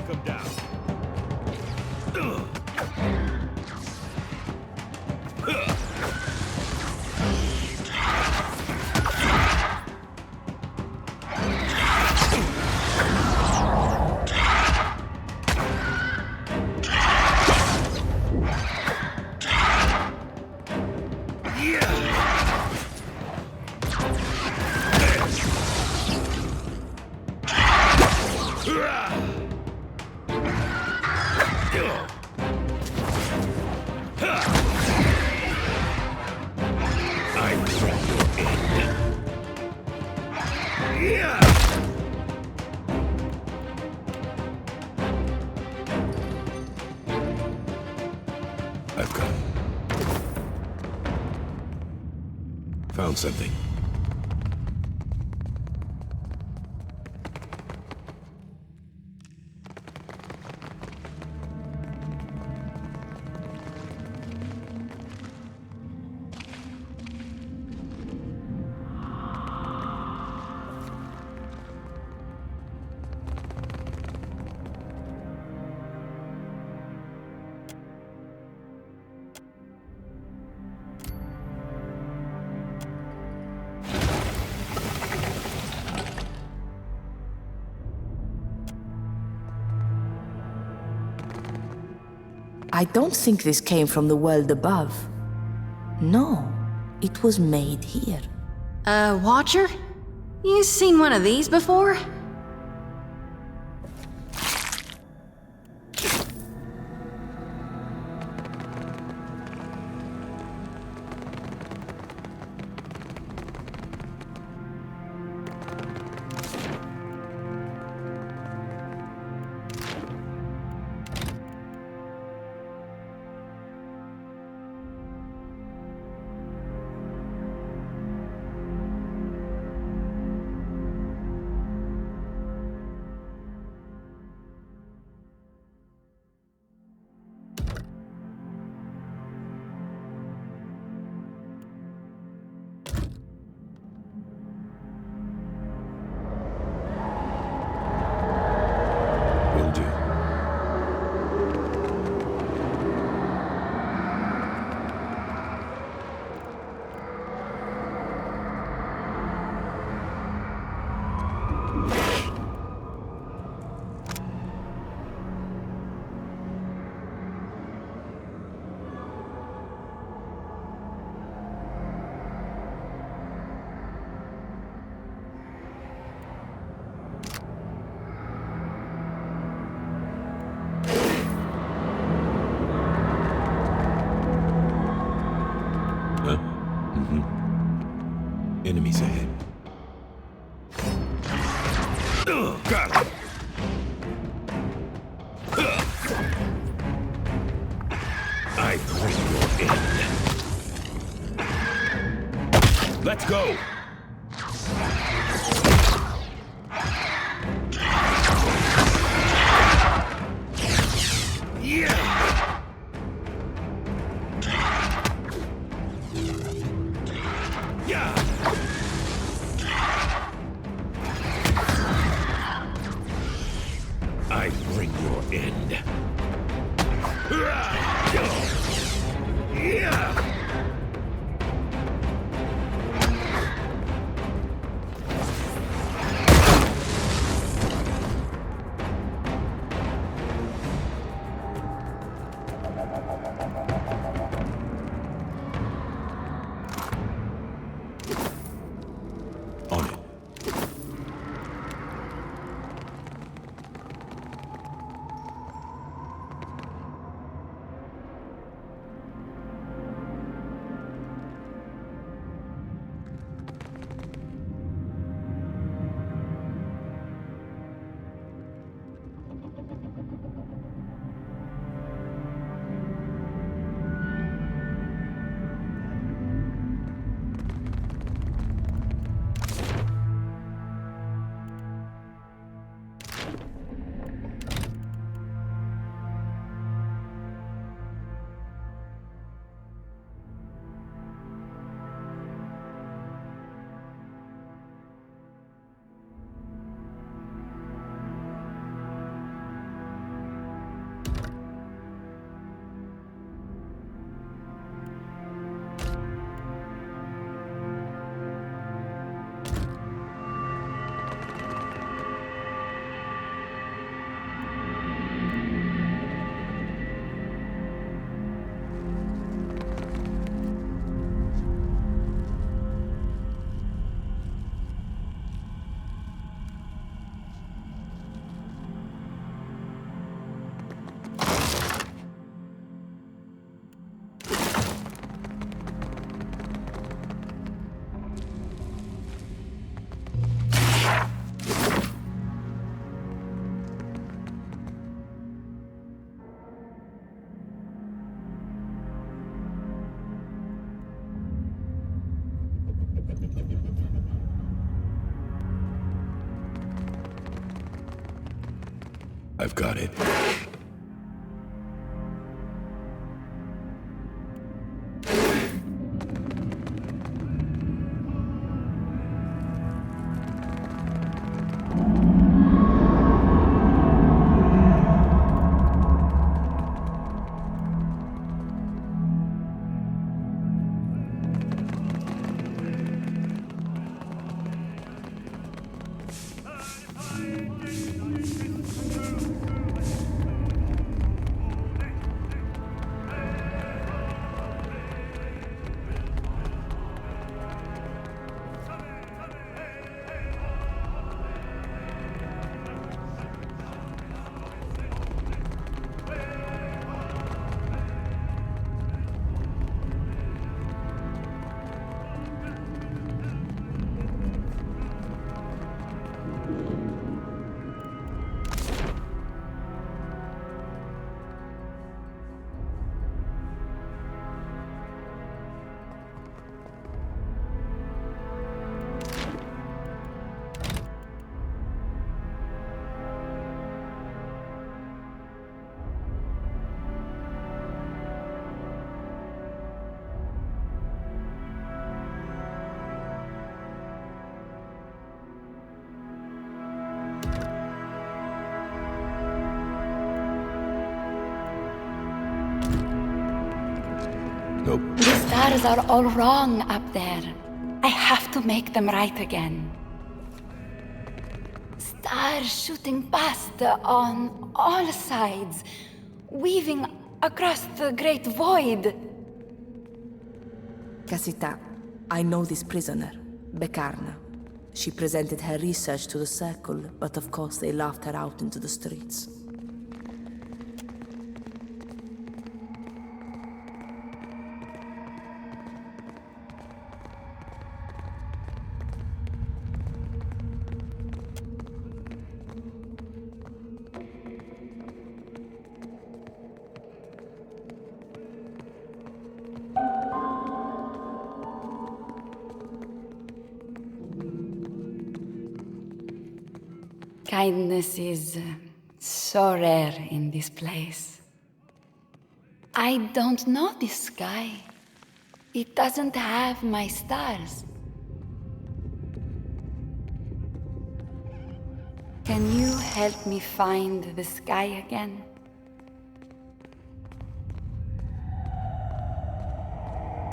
take him down. I've come. Found something. I don't think this came from the world above. No, it was made here. Watcher? You seen one of these before? Will do. Huh? Mm-hmm. Enemies ahead. Got him. I bring your end. Let's go. I bring your end. On it. I've got it. Nope. The stars are all wrong up there. I have to make them right again. Stars shooting past on all sides, weaving across the great void. Casita, I know this prisoner, Bekarna. She presented her research to the Circle, but of course they laughed her out into the streets. Kindness is so rare in this place. I don't know this sky. It doesn't have my stars. Can you help me find the sky again?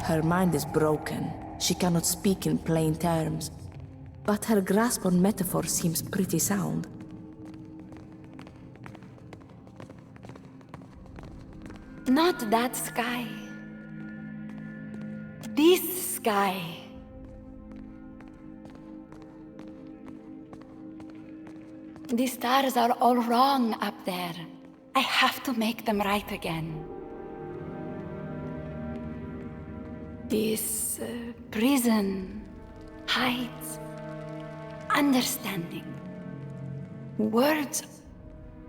Her mind is broken. She cannot speak in plain terms. But her grasp on metaphor seems pretty sound. Not that sky. This sky. The stars are all wrong up there. I have to make them right again. This prison hides understanding. Words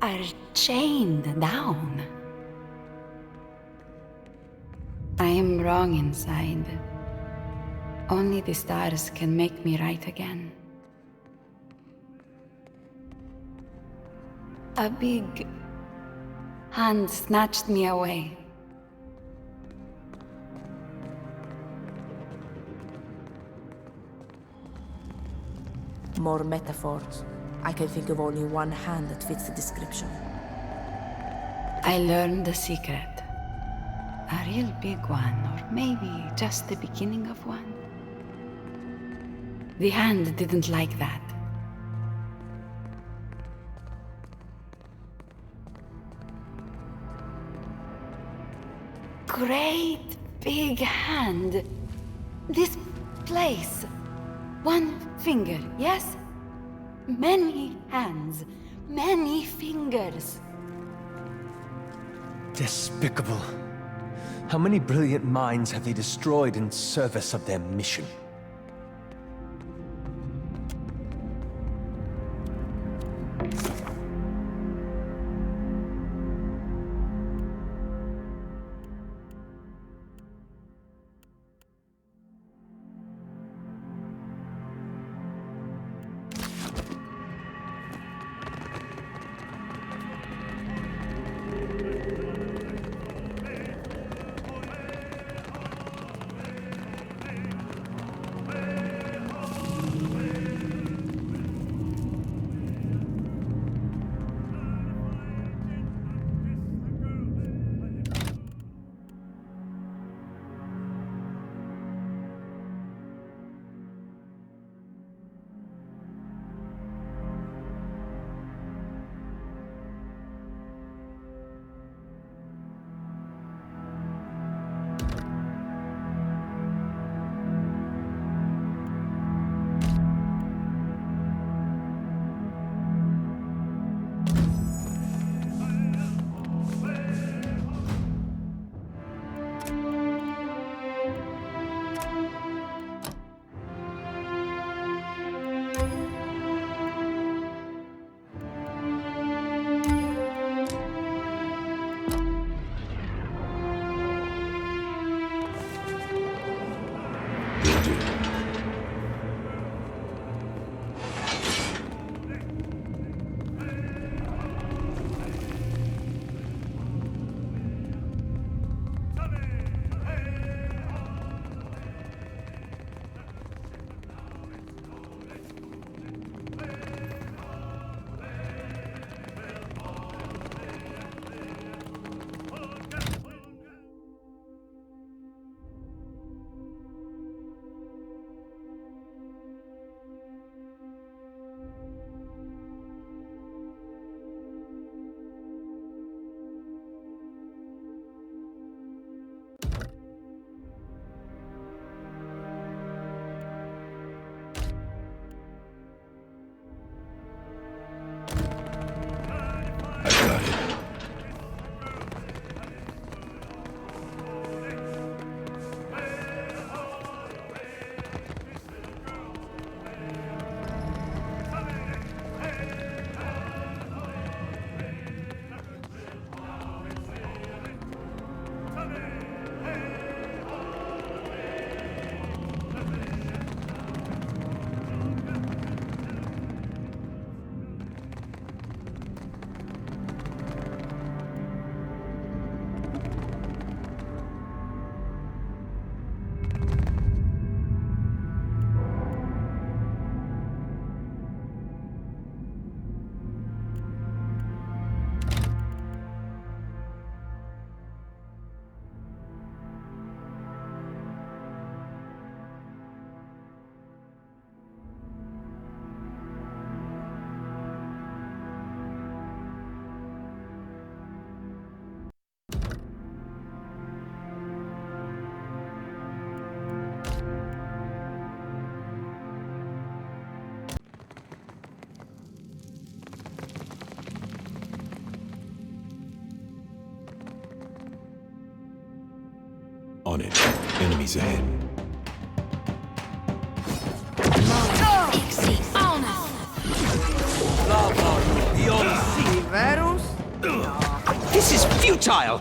are chained down. I am wrong inside. Only the stars can make me right again. A big hand snatched me away. More metaphors. I can think of only one hand that fits the description. I learned a secret. A real big one, or maybe just the beginning of one. The hand didn't like that. Great big hand. This place. One finger, yes? Many hands, many fingers. Despicable. How many brilliant minds have they destroyed in service of their mission? On it. Enemies ahead. This is futile!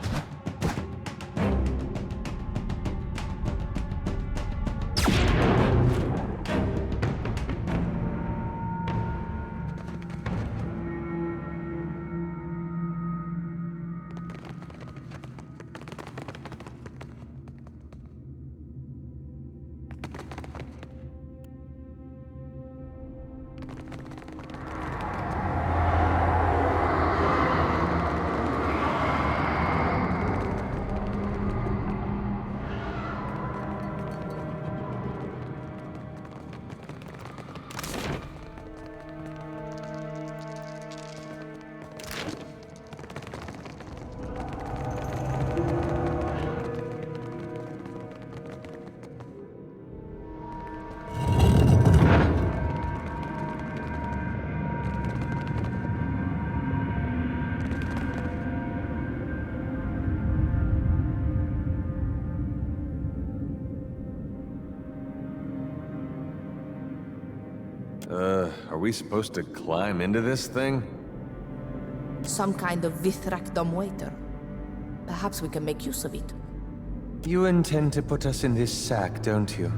Are we supposed to climb into this thing? Some kind of Vithrak dumbwaiter. Perhaps we can make use of it. You intend to put us in this sack, don't you?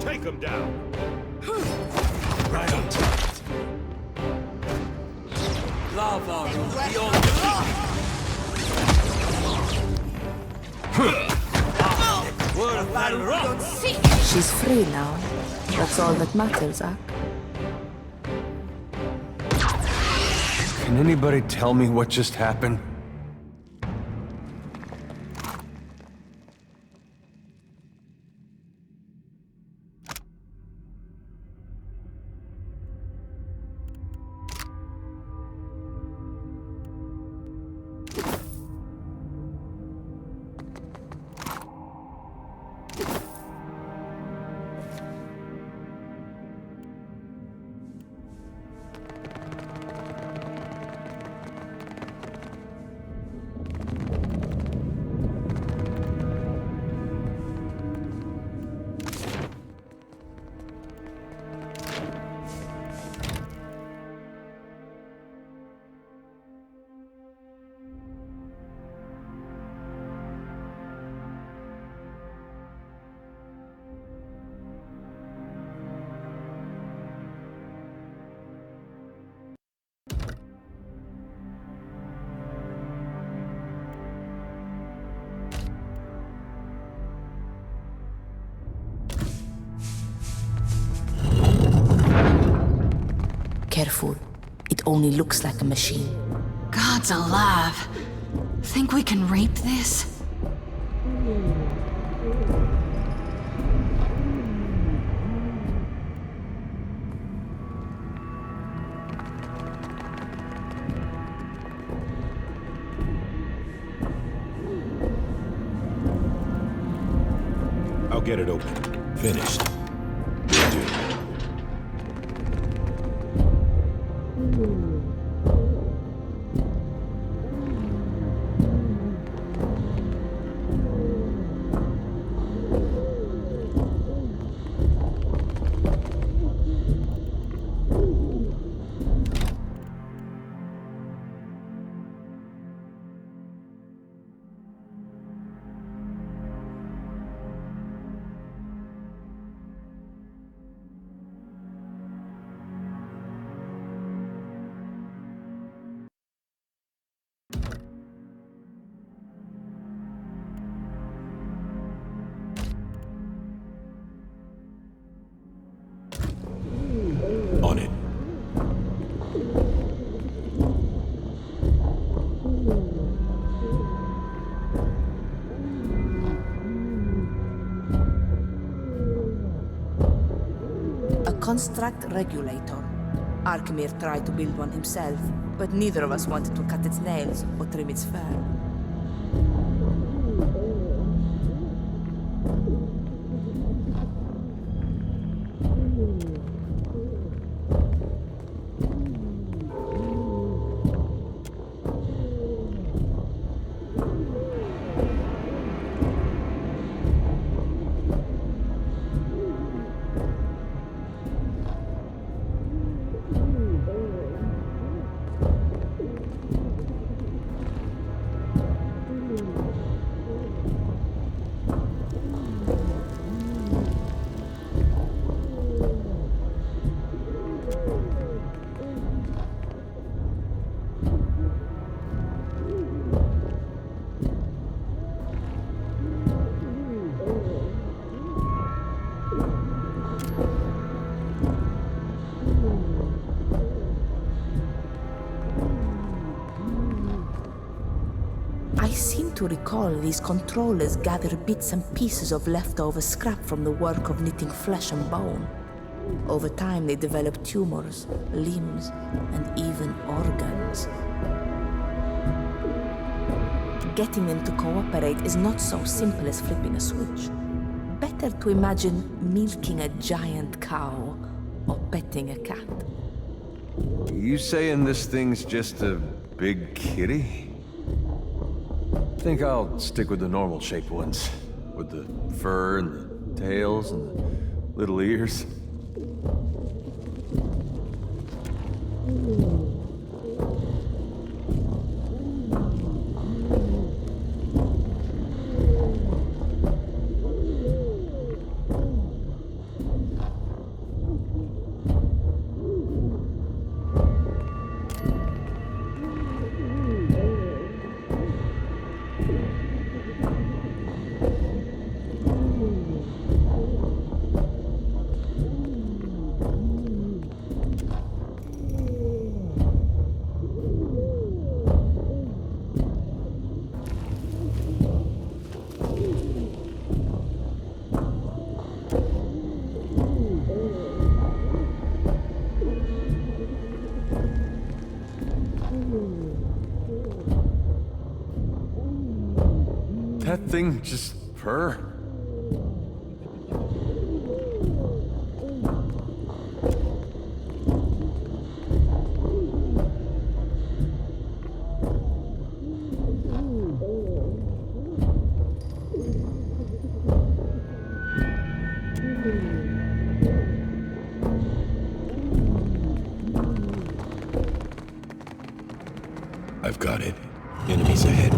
Take him down. Right on top. Lava beyond. She's free now. That's all that matters, Ak. Can anybody tell me what just happened? careful. It only looks like a machine. Gods alive. Think we can rape this? I'll get it open. Finished. Will do. On it. A construct regulator. Arkemir tried to build one himself, but neither of us wanted to cut its nails or trim its fur. I seem to recall these controllers gather bits and pieces of leftover scrap from the work of knitting flesh and bone. Over time, they develop tumors, limbs, and even organs. Getting them to cooperate is not so simple as flipping a switch. Better to imagine milking a giant cow or petting a cat. You saying this thing's just a big kitty? Think I'll stick with the normal shaped ones. With the fur and the tails and the little ears. That thing just purr? I've got it. Enemies ahead.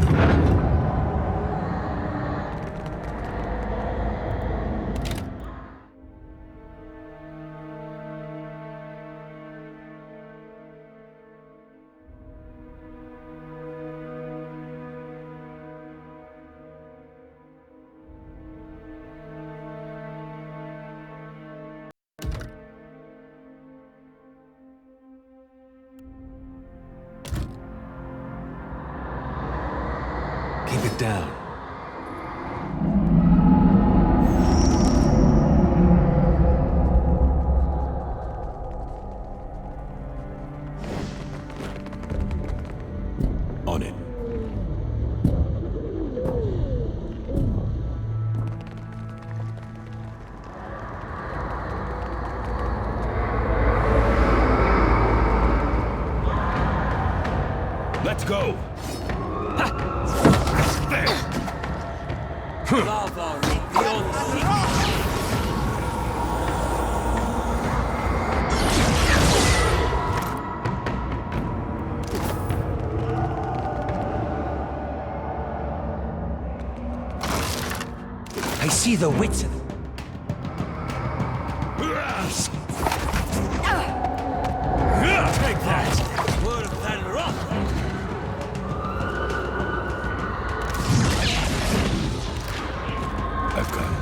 Lock it down. On it. Let's go! I see the wits of them. Take that! I've got it.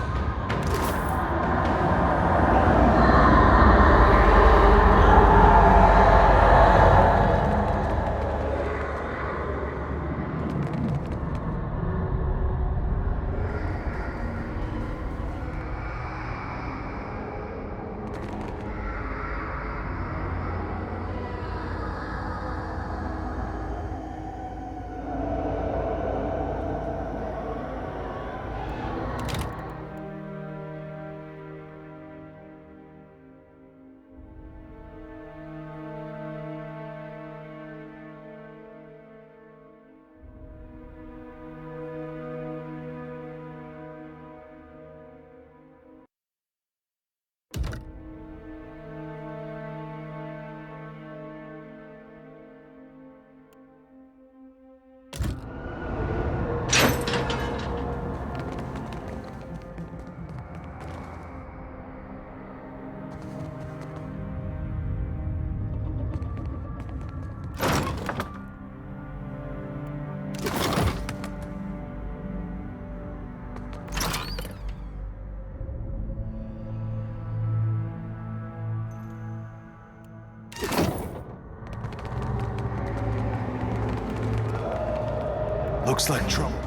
Looks like trouble.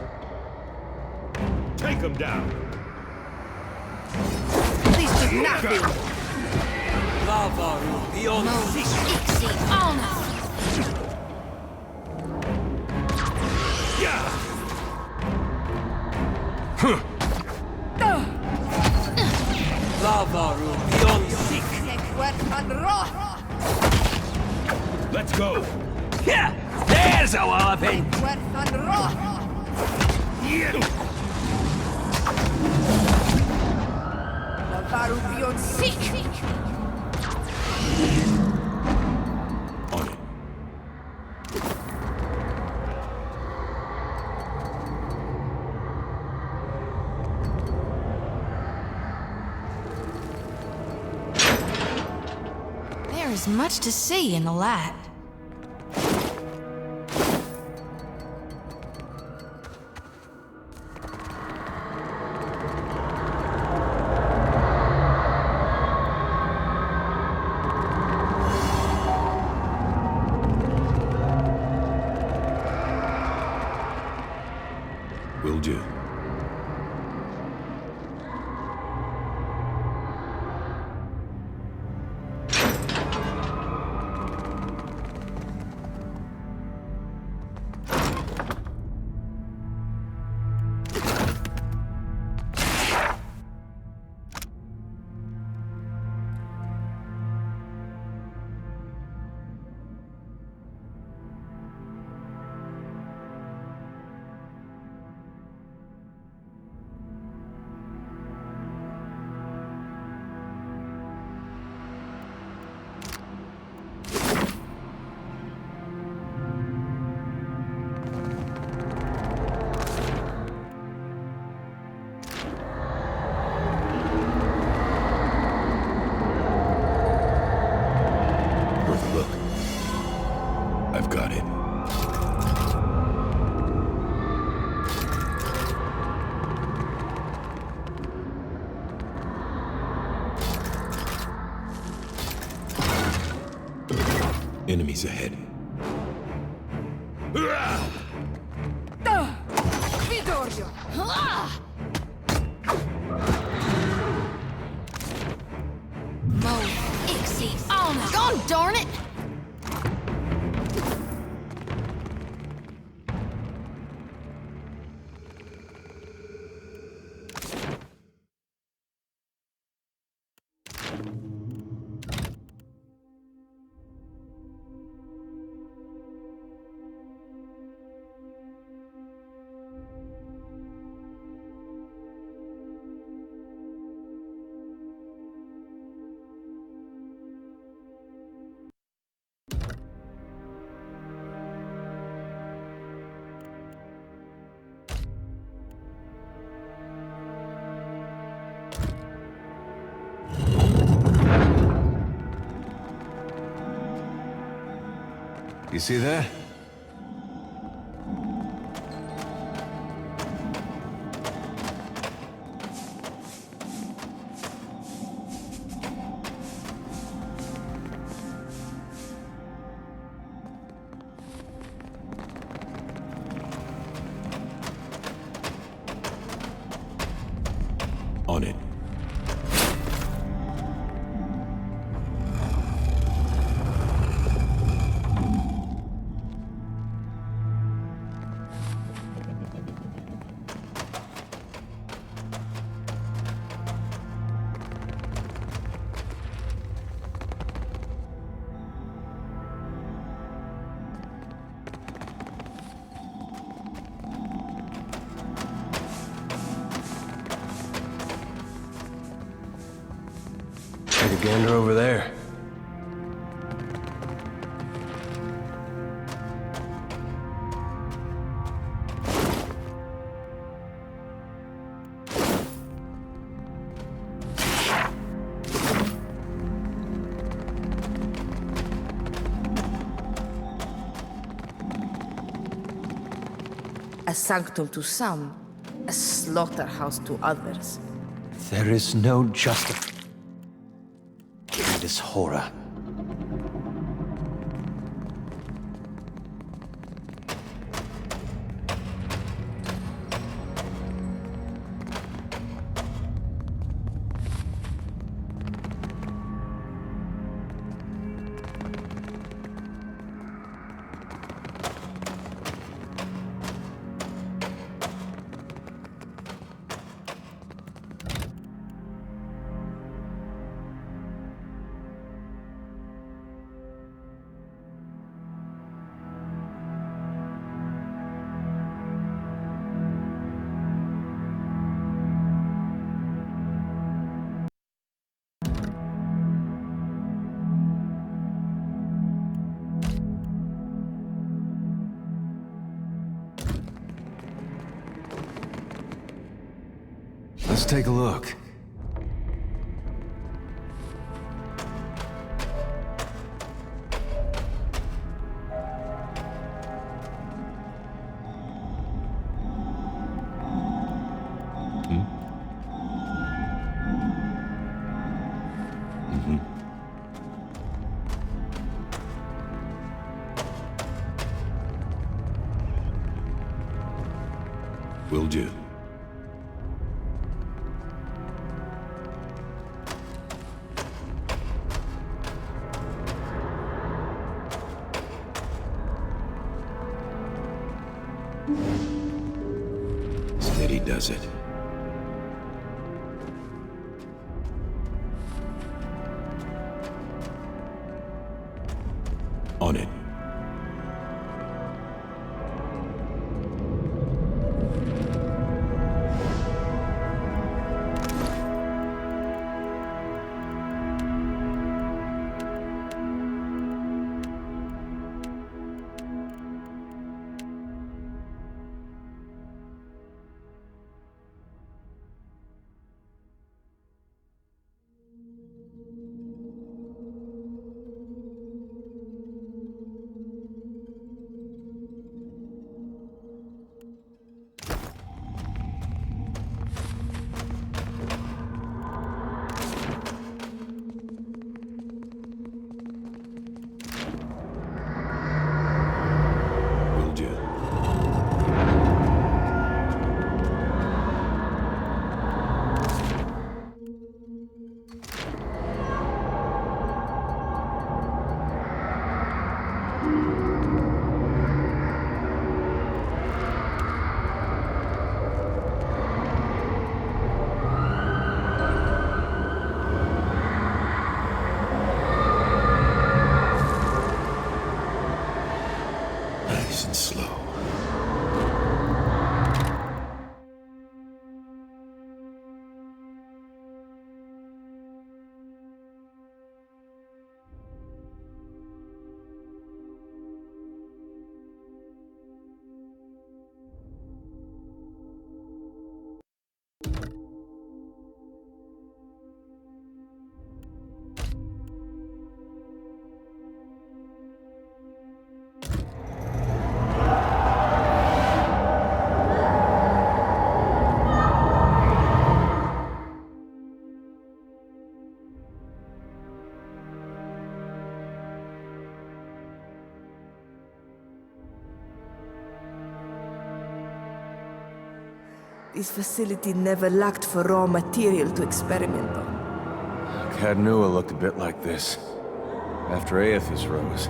Take him down! This is nothing. Yeah! Let's go! There's a walloping! On it. There is much to see in the light. Will do. Look. I've got it. Enemies ahead. You see that? On it. Take a gander over there. A sanctum to some, a slaughterhouse to others. There is no justice in this horror. Let's take a look. Will do. Steady does it. On it. This facility never lacked for raw material to experiment on. Cadnua looked a bit like this. After Aethys rose.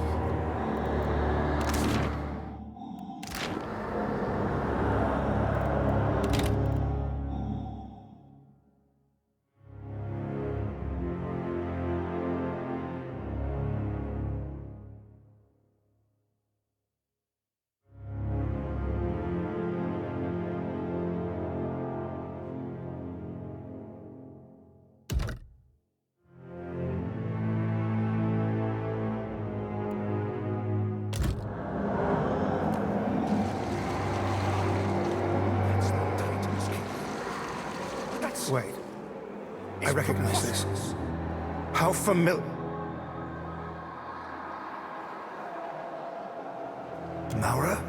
Wait. I recognize this. How familiar... Maura?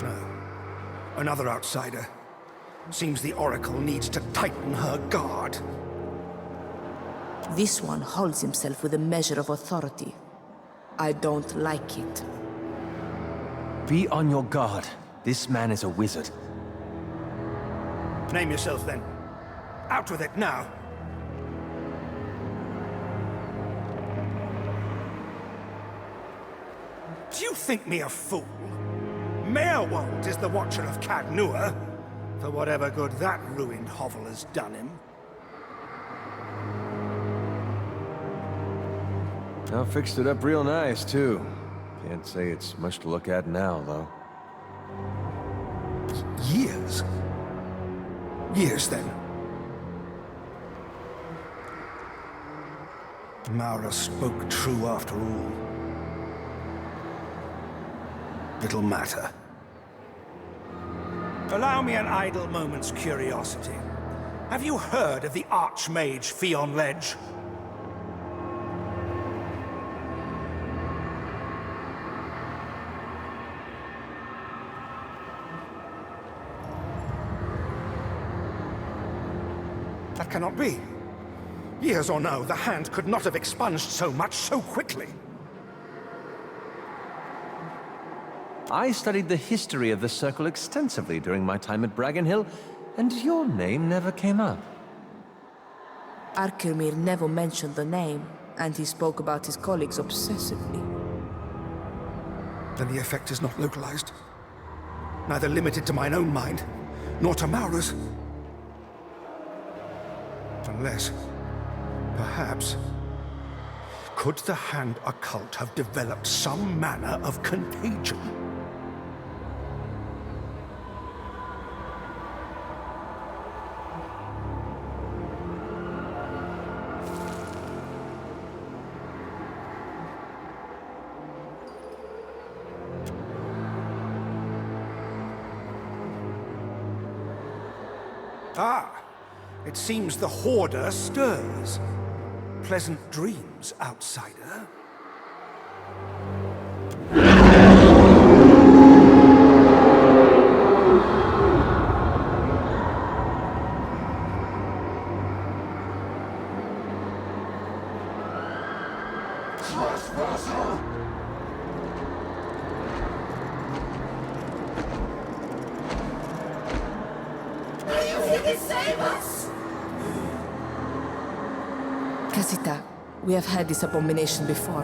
No. Another outsider. Seems the Oracle needs to tighten her guard. This one holds himself with a measure of authority. I don't like it. Be on your guard. This man is a wizard. Name yourself then. Out with it now. Do you think me a fool? Meerwald is the Watcher of Cadnua, for whatever good that ruined hovel has done him. I fixed it up real nice, too. Can't say it's much to look at now, though. Years? Years, then. Maura spoke true after all. Little matter. Allow me an idle moment's curiosity. Have you heard of the Archmage Fion Ledge? That cannot be. Years or no, the Hand could not have expunged so much so quickly. I studied the history of the Circle extensively during my time at Bracken Hill, and your name never came up. Arkemir never mentioned the name, and he spoke about his colleagues obsessively. Then the effect is not localized. Neither limited to mine own mind, nor to Maura's. Unless, perhaps, could the Hand occult have developed some manner of contagion? Ah! It seems the Hoarder stirs. Pleasant dreams, outsider. Casita, we have had this abomination before.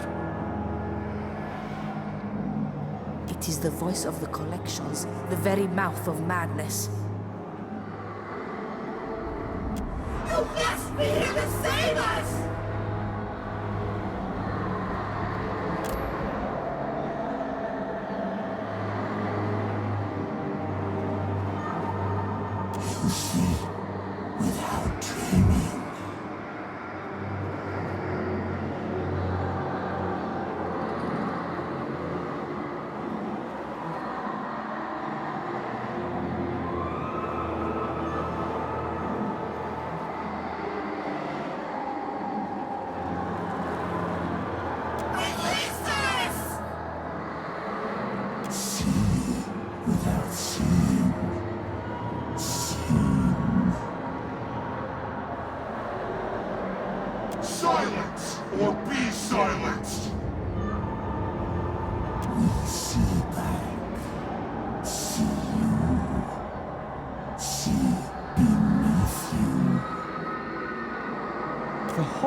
It is the voice of the collections, the very mouth of madness. You must be here to save us!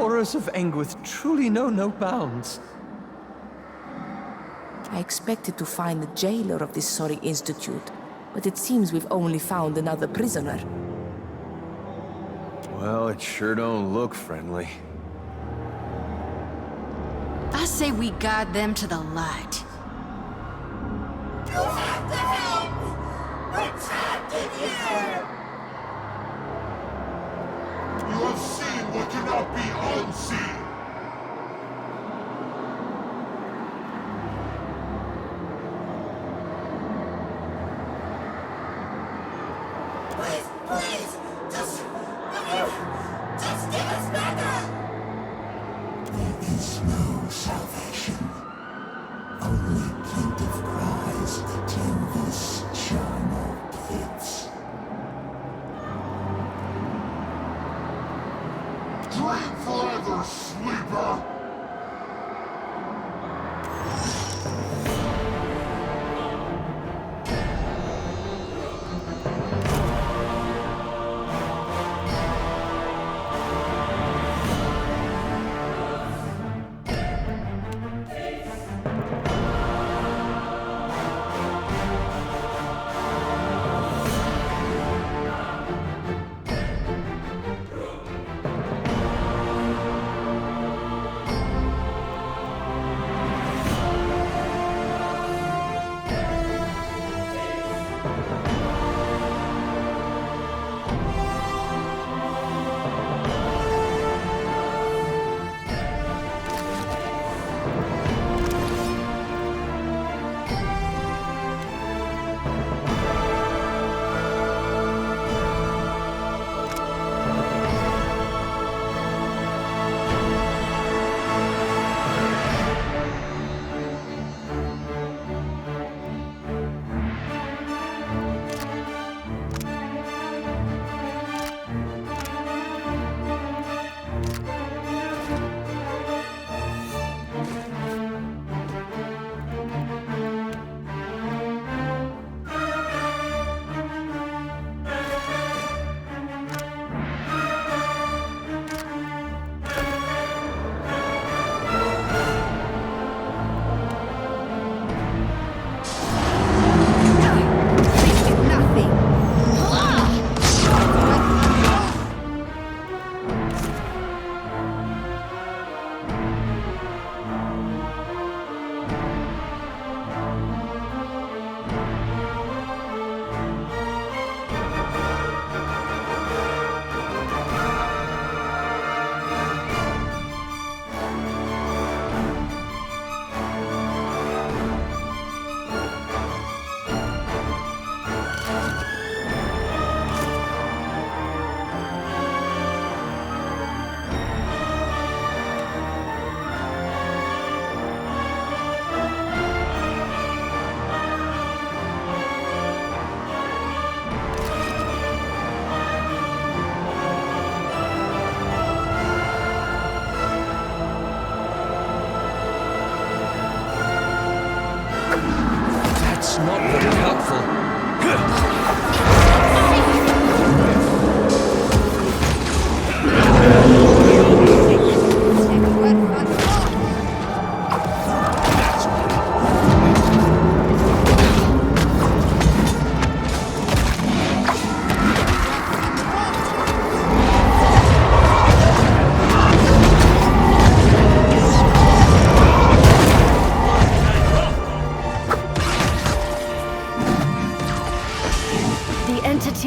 horrors of Engwith truly know no bounds. I expected to find the jailer of this sorry institute, but it seems we've only found another prisoner. Well, it sure don't look friendly. I say we guide them to the light. You have to help! We're trapped in here! You have seen what cannot be unseen! Please, please! Just give us back up! There is no salvation. Only plaintive cries attend this charnel pits. Dream forever, sleeper!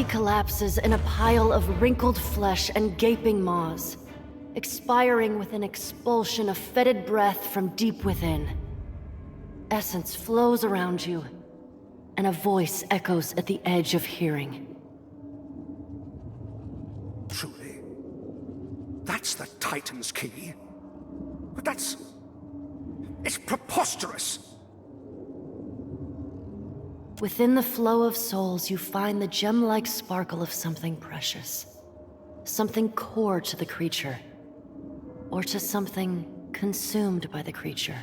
Collapses in a pile of wrinkled flesh and gaping maws, expiring with an expulsion of fetid breath from deep within. Essence flows around you, and a voice echoes at the edge of hearing. Truly. That's the Titan's key. But that's... it's preposterous! Within the flow of souls, you find the gem-like sparkle of something precious. Something core to the creature. Or to something consumed by the creature.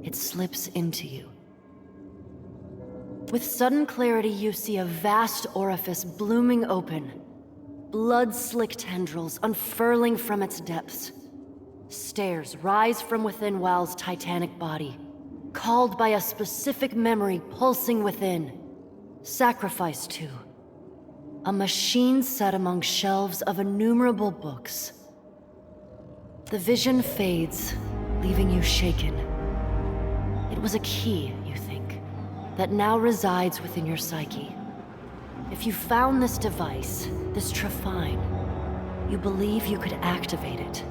It slips into you. With sudden clarity, you see a vast orifice blooming open. blood-slick tendrils unfurling from its depths. Stairs rise from within Wal's titanic body, called by a specific memory pulsing within. Sacrificed to. A machine set among shelves of innumerable books. The vision fades, leaving you shaken. It was a key, you think, that now resides within your psyche. If you found this device, this Trefine, you believe you could activate it.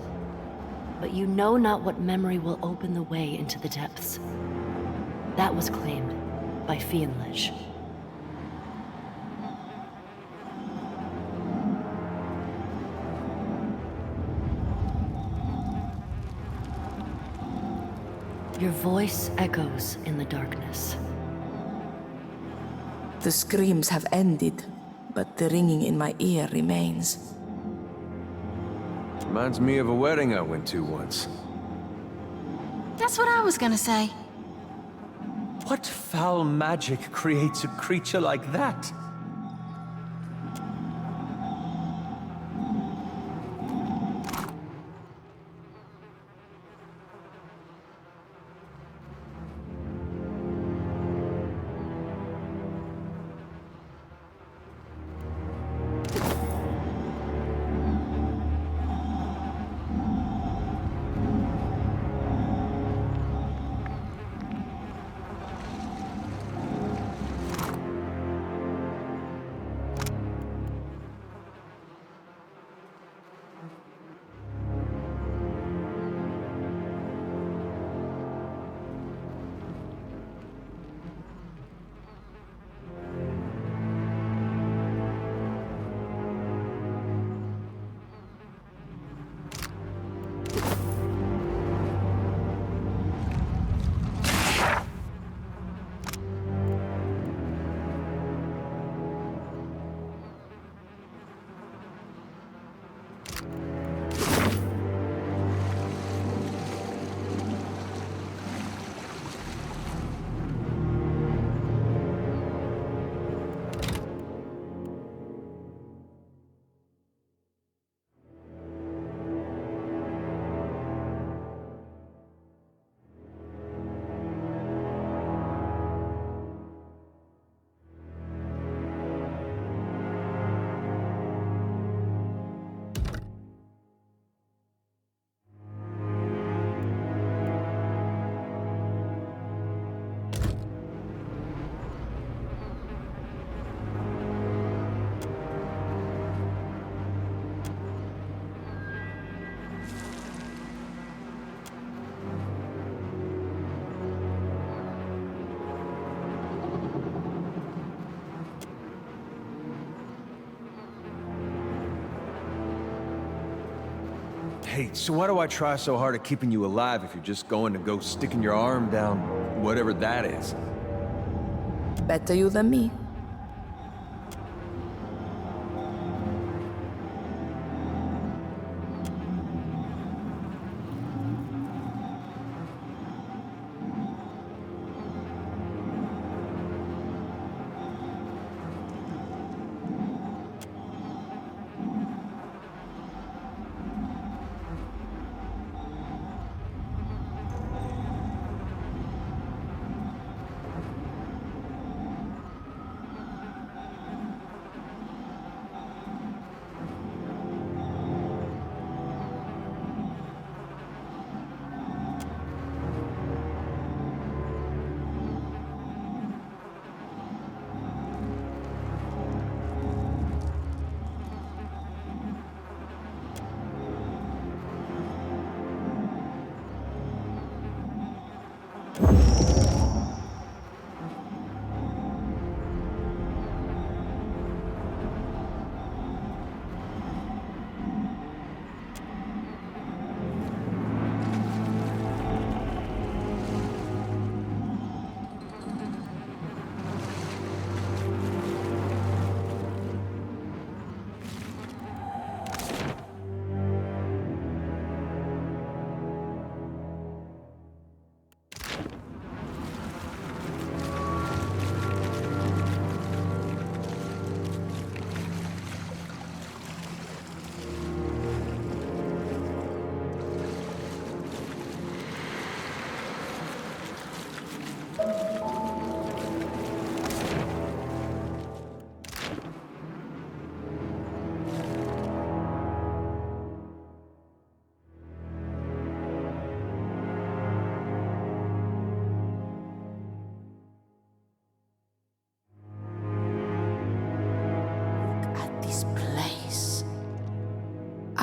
But you know not what memory will open the way into the depths. That was claimed by Fienlich. Your voice echoes in the darkness. The screams have ended, but the ringing in my ear remains. Reminds me of a wedding I went to once. That's what I was gonna say. What foul magic creates a creature like that? Hey, so why do I try so hard at keeping you alive if you're just going to go sticking your arm down whatever that is? Better you than me.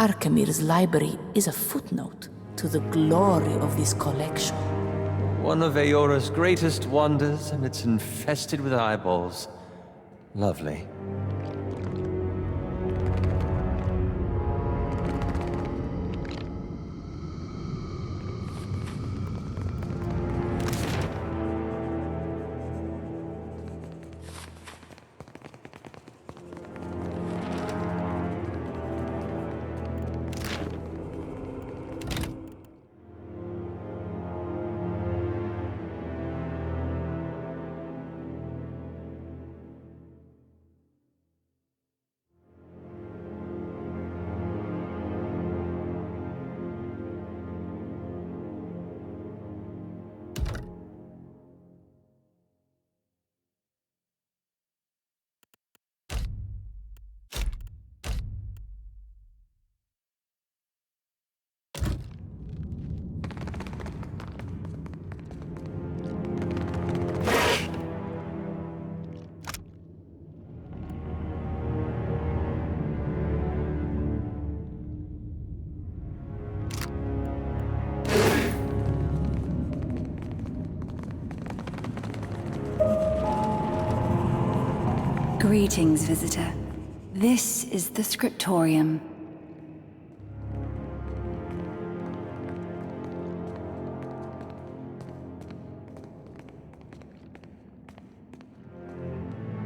Archimede's library is a footnote to the glory of this collection. One of Eora's greatest wonders, and it's infested with eyeballs. Lovely. Greetings, visitor. This is the scriptorium.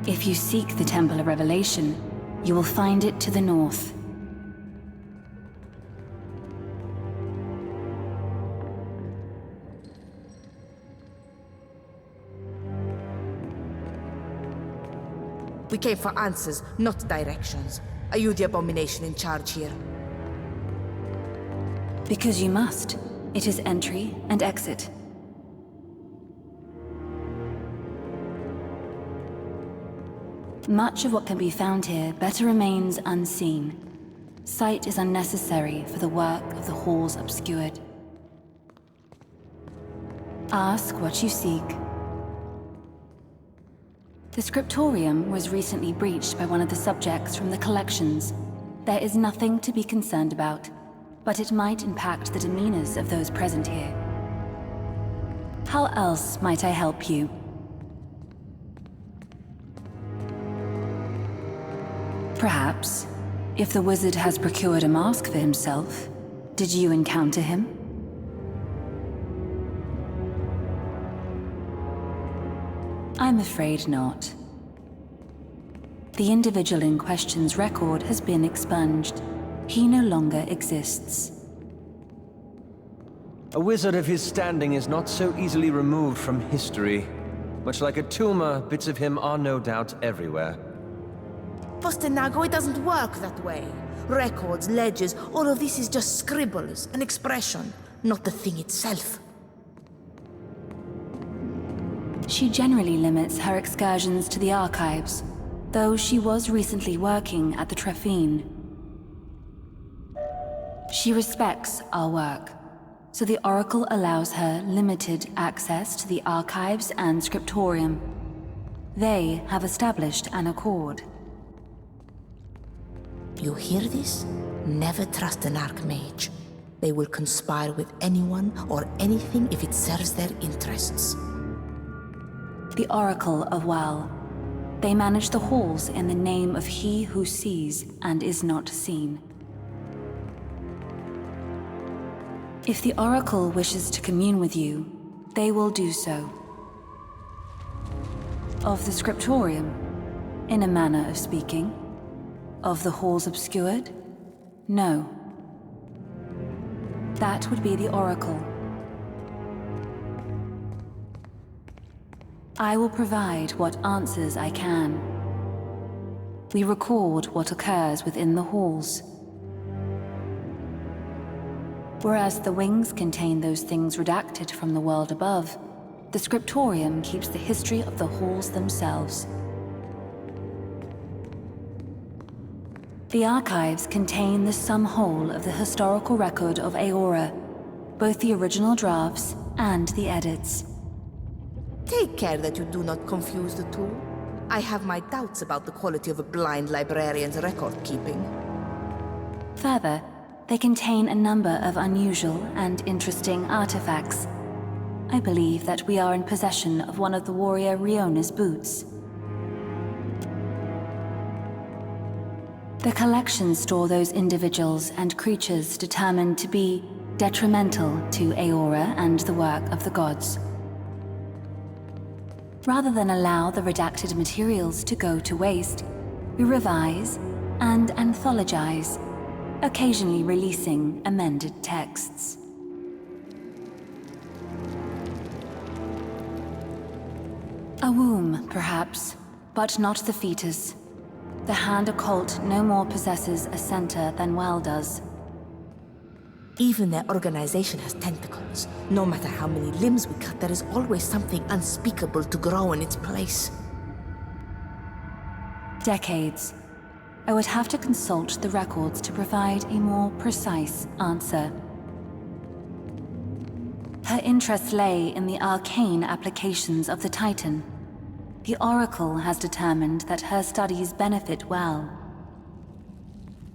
If you seek the Temple of Revelation, you will find it to the north. We came for answers, not directions. Are you the abomination in charge here? Because you must. It is entry and exit. Much of what can be found here better remains unseen. Sight is unnecessary for the work of the halls obscured. Ask what you seek. The scriptorium was recently breached by one of the subjects from the collections. There is nothing to be concerned about, but it might impact the demeanors of those present here. How else might I help you? Perhaps, if the wizard has procured a mask for himself, did you encounter him? I'm afraid not. The individual in question's record has been expunged. He no longer exists. A wizard of his standing is not so easily removed from history. Much like a tumor, bits of him are no doubt everywhere. Postinago, it doesn't work that way. Records, ledgers, all of this is just scribbles, an expression, not the thing itself. She generally limits her excursions to the archives, though she was recently working at the Trephine. She respects our work, so the Oracle allows her limited access to the archives and scriptorium. They have established an accord. You hear this? Never trust an archmage. They will conspire with anyone or anything if it serves their interests. The Oracle of Wal. They manage the halls in the name of he who sees and is not seen. If the Oracle wishes to commune with you, they will do so. Of the scriptorium, in a manner of speaking. Of the halls obscured? No. That would be the Oracle. I will provide what answers I can. We record what occurs within the halls. Whereas the wings contain those things redacted from the world above, the scriptorium keeps the history of the halls themselves. The archives contain the sum whole of the historical record of Eora, both the original drafts and the edits. Take care that you do not confuse the two. I have my doubts about the quality of a blind librarian's record-keeping. Further, They contain a number of unusual and interesting artifacts. I believe that we are in possession of one of the warrior Riona's boots. The collections store those individuals and creatures determined to be detrimental to Aora and the work of the gods. Rather than allow the redacted materials to go to waste, we revise and anthologize, occasionally releasing amended texts. A womb, perhaps, but not the fetus. The Hand Occult no more possesses a center than Well does. Even their organization has tentacles. No matter how many limbs we cut, there is always something unspeakable to grow in its place. Decades. I would have to consult the records to provide a more precise answer. Her interest lay in the arcane applications of the Titan. The Oracle has determined that her studies benefit Well.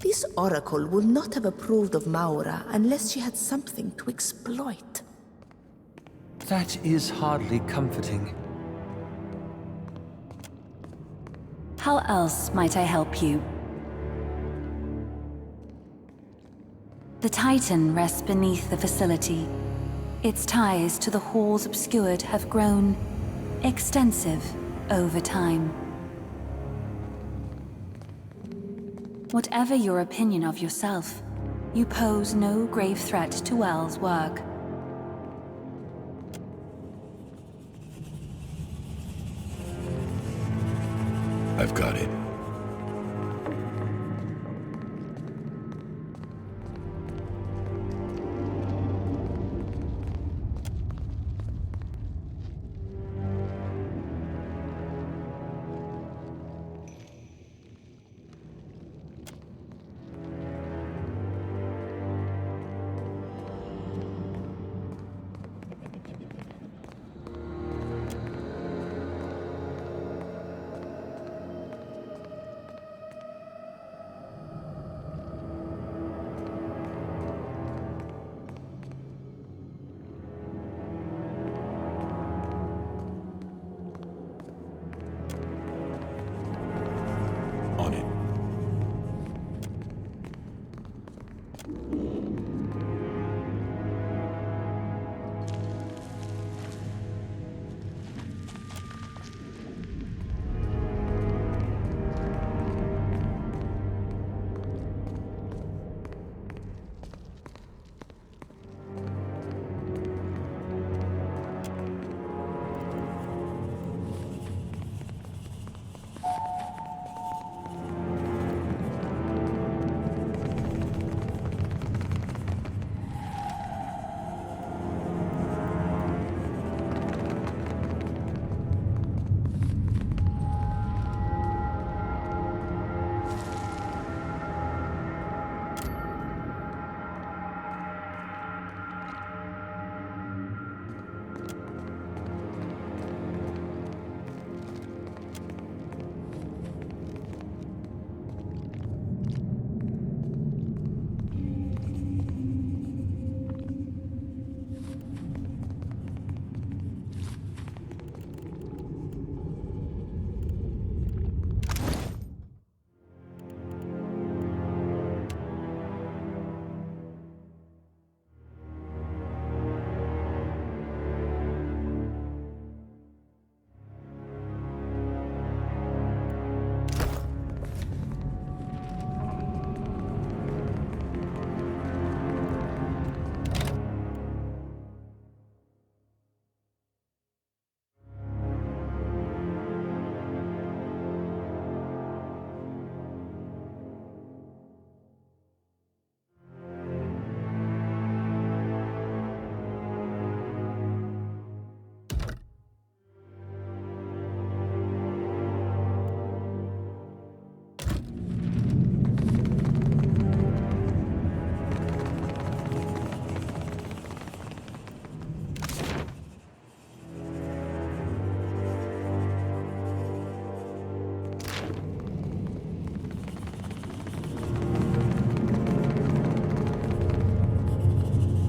This Oracle would not have approved of Maura unless she had something to exploit. That is hardly comforting. How else might I help you? The Titan rests beneath the facility. Its ties to the halls obscured have grown extensive over time. Whatever your opinion of yourself, you pose no grave threat to Well's work. I've got it.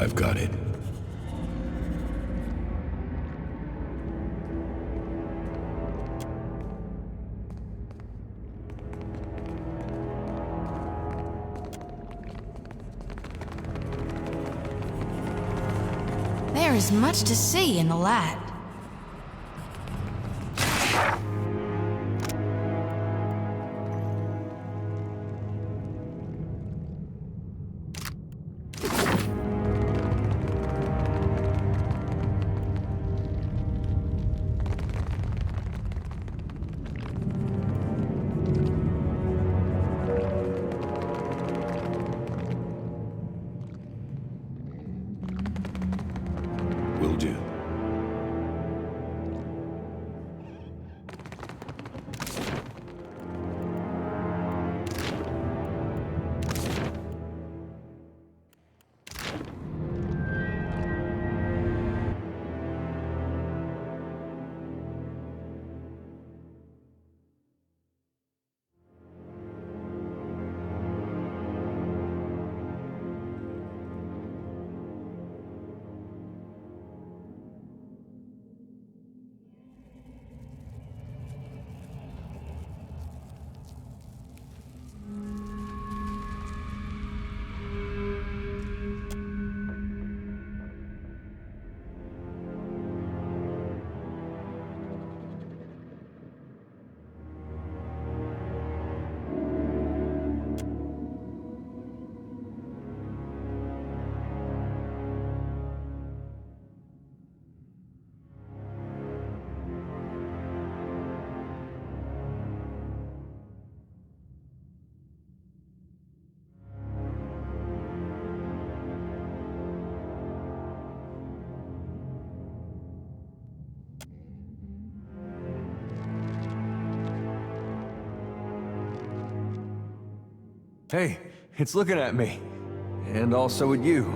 I've got it. There is much to see in the light. Will do. Hey, it's looking at me. And also at you.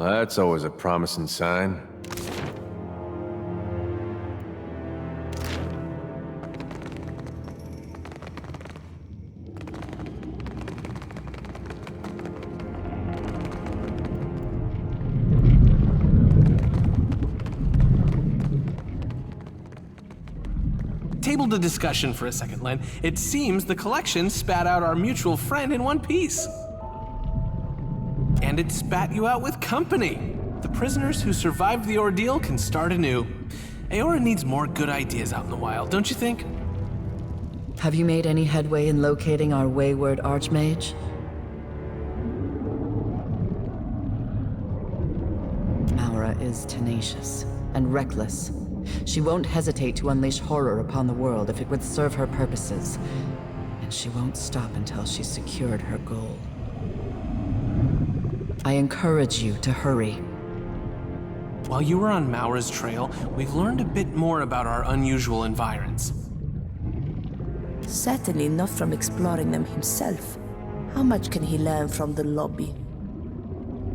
Well, that's always a promising sign. Table the discussion for a second, Len. It seems the collection spat out our mutual friend in one piece. And it spat you out with company. The prisoners who survived the ordeal can start anew. Aora needs more good ideas out in the wild, don't you think? Have you made any headway in locating our wayward archmage? Aura is tenacious and reckless. She won't hesitate to unleash horror upon the world if it would serve her purposes. And she won't stop until she's secured her goal. I encourage you to hurry. While you were on Maura's trail, we've learned a bit more about our unusual environs. Certainly not from exploring them himself. How much can he learn from the lobby?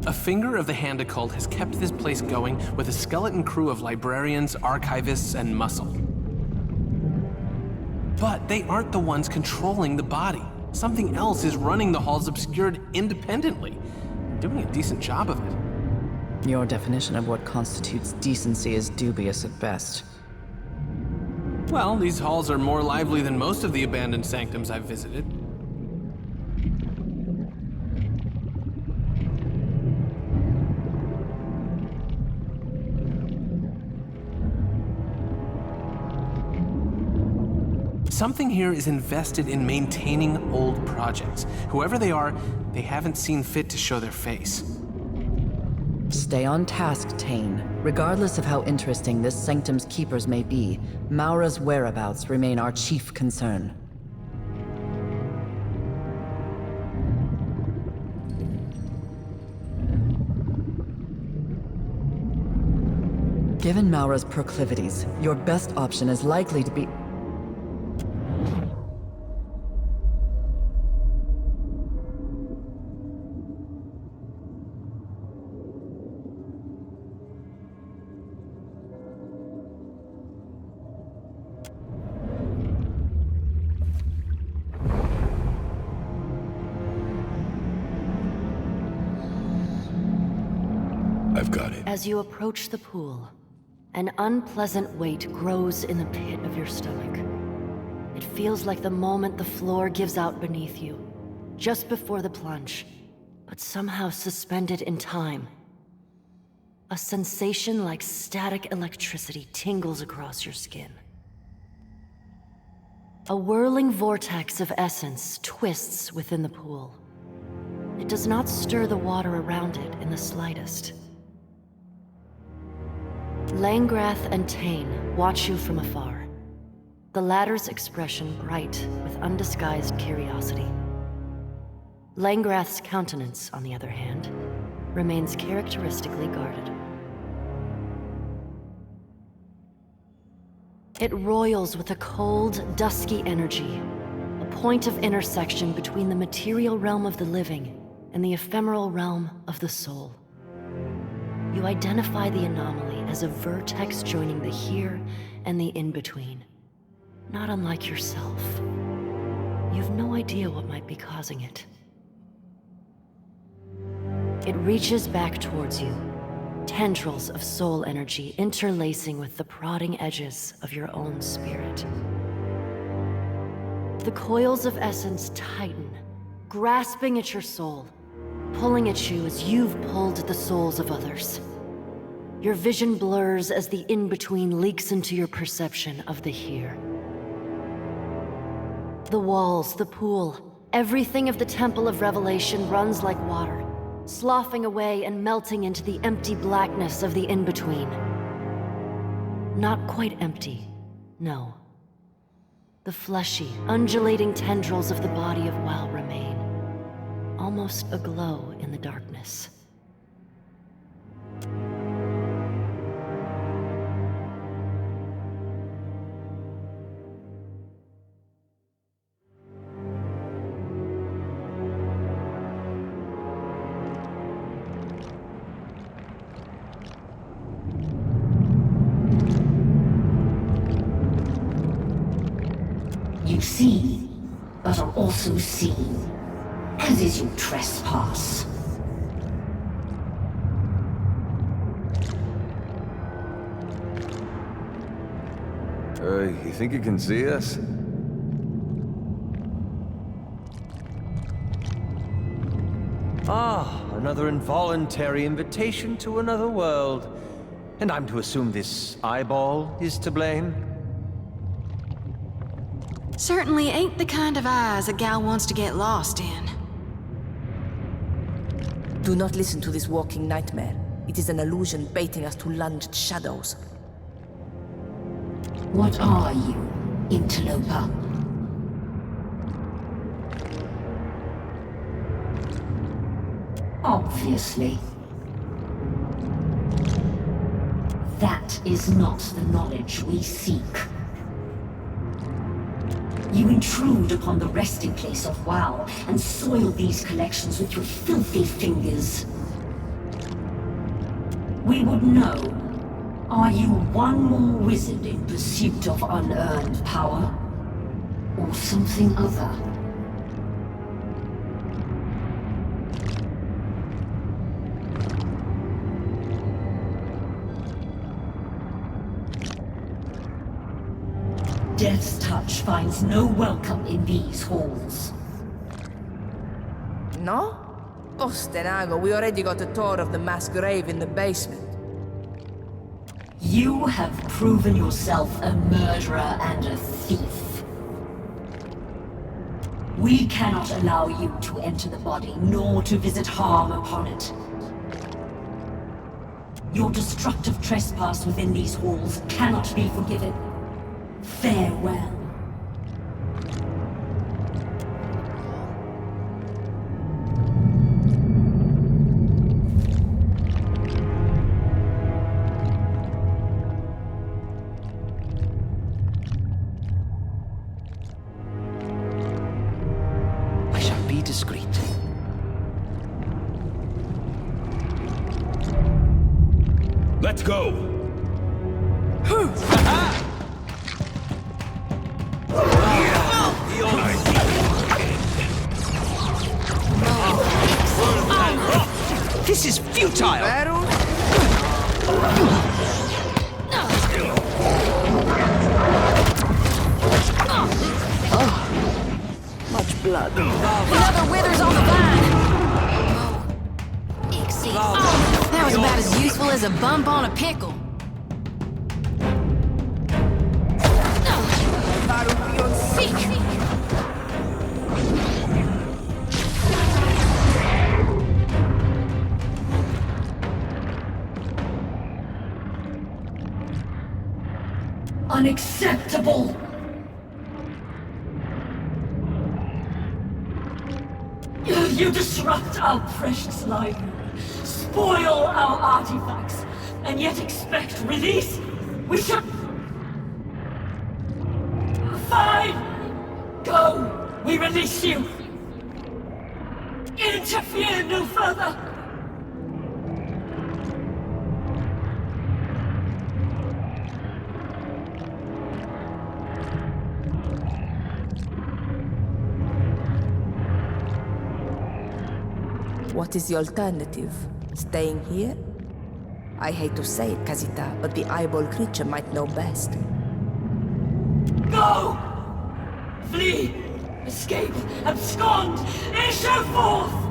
A finger of the hand occult has kept this place going with a skeleton crew of librarians, archivists, and muscle. But they aren't the ones controlling the body. Something else is running the halls obscured independently, doing a decent job of it. Your definition of what constitutes decency is dubious at best. Well, these halls are more lively than most of the abandoned sanctums I've visited. Something here is invested in maintaining old projects. Whoever they are, they haven't seen fit to show their face. Stay on task, Tane. Regardless of how interesting this sanctum's keepers may be, Maura's whereabouts remain our chief concern. Given Maura's proclivities, your best option is likely to be... I've got it. As you approach the pool, an unpleasant weight grows in the pit of your stomach. It feels like the moment the floor gives out beneath you, just before the plunge, but somehow suspended in time. A sensation like static electricity tingles across your skin. A whirling vortex of essence twists within the pool. It does not stir the water around it in the slightest. Langrath and Tane watch you from afar, the latter's expression bright with undisguised curiosity. Langrath's countenance, on the other hand, remains characteristically guarded. It roils with a cold, dusky energy, a point of intersection between the material realm of the living and the ephemeral realm of the soul. You identify the anomaly as a vertex joining the here and the in-between, not unlike yourself. You have no idea what might be causing it. It reaches back towards you, tendrils of soul energy interlacing with the prodding edges of your own spirit. The coils of essence tighten, grasping at your soul, pulling at you as you've pulled at the souls of others. Your vision blurs as the in-between leaks into your perception of the here. The walls, the pool, everything of the Temple of Revelation runs like water, sloughing away and melting into the empty blackness of the in-between. Not quite empty, no. The fleshy, undulating tendrils of the body of Well remain, almost aglow in the darkness. You see, but are also seen, as is your trespass. You think you can see us? Ah, another involuntary invitation to another world. And I'm to assume this eyeball is to blame? Certainly ain't the kind of eyes a gal wants to get lost in. Do not listen to this walking nightmare. It is an illusion baiting us to lunge at shadows. What are you, interloper? Obviously. That is not the knowledge we seek. You intrude upon the resting place of WoW and soil these collections with your filthy fingers. We would know. Are you one more wizard in pursuit of unearned power? Or something other? Death's touch finds no welcome in these halls. No? Ostenago, we already got a tour of the mass grave in the basement. You have proven yourself a murderer and a thief. We cannot allow you to enter the body, nor to visit harm upon it. Your destructive trespass within these halls cannot be forgiven. Farewell. I shall be discreet. Let's go! This is futile! Much blood. Another withers on the vine! Ixie. Oh, that was about as useful as a bump on a pickle. Unacceptable! You disrupt our precious library, spoil our artifacts, and yet expect release? We should... Fine! Go! We release you! Interfere no further! What is the alternative? Staying here? I hate to say it, Kazita, but the eyeball creature might know best. Go! Flee! Escape! Abscond! Issue forth!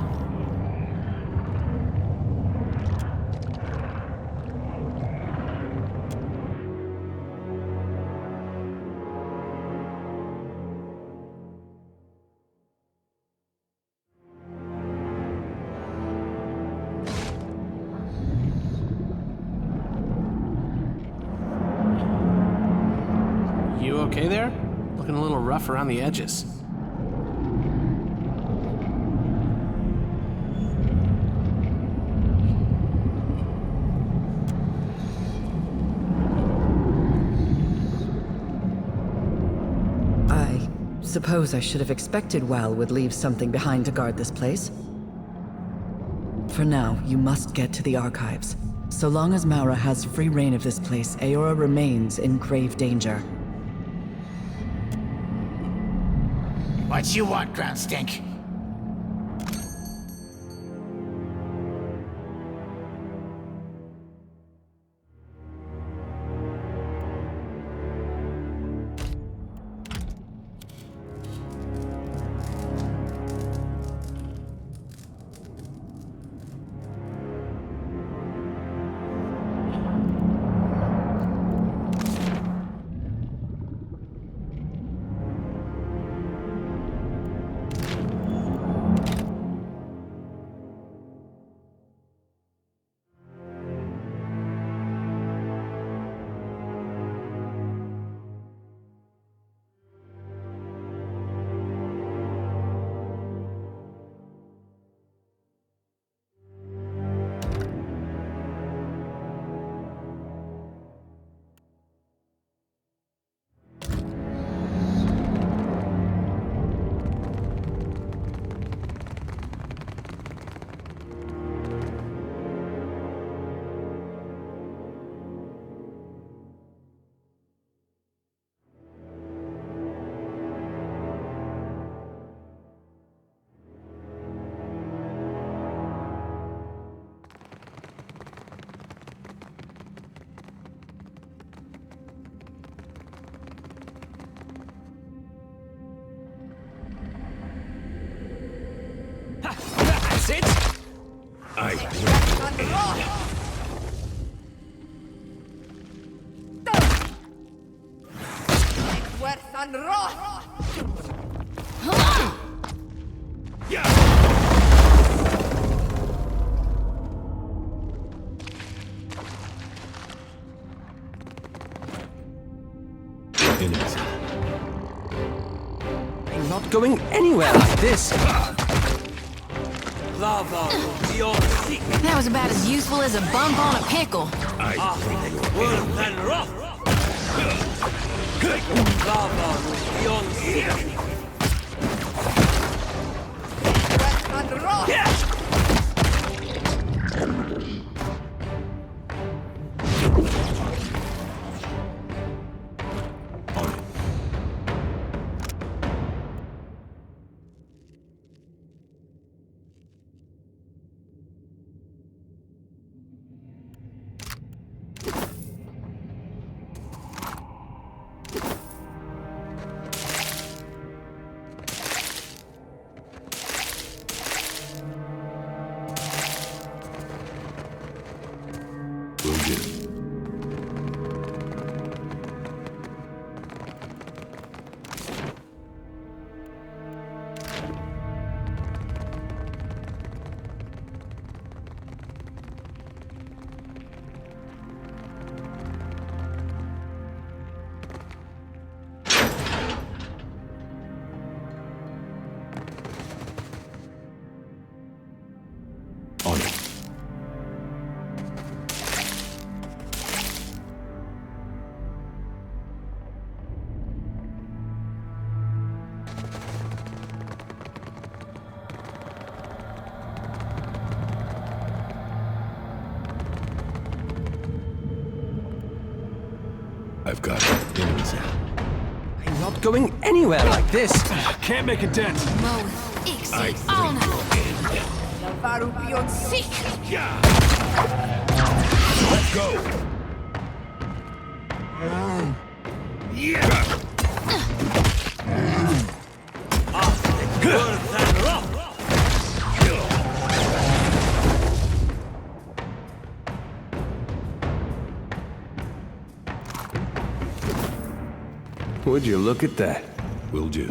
You okay there? Looking a little rough around the edges. I suppose I should have expected Wal would leave something behind to guard this place. For now, you must get to the archives. So long as Maura has free reign of this place, Aora remains in grave danger. What you want, Ground Stink? That's it! I I'm not going anywhere like this. Lava beyond sea. That was about as useful as a bump on a pickle. Worse than rock. Lava beyond sea. Will do. On it. I've got it. Enemies out. I'm not going anywhere like this. Can't make a dent. Let's go. Would you look at that? Will do.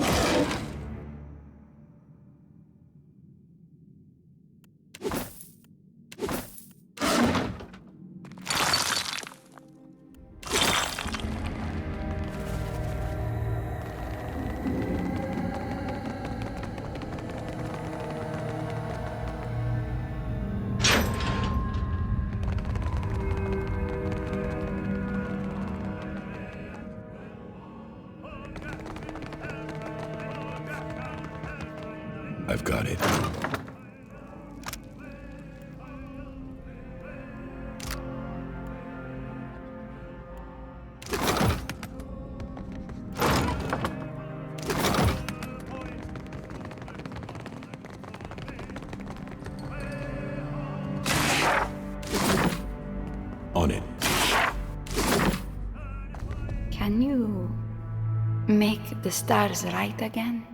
I've got it. On it. Can you make the stars right again?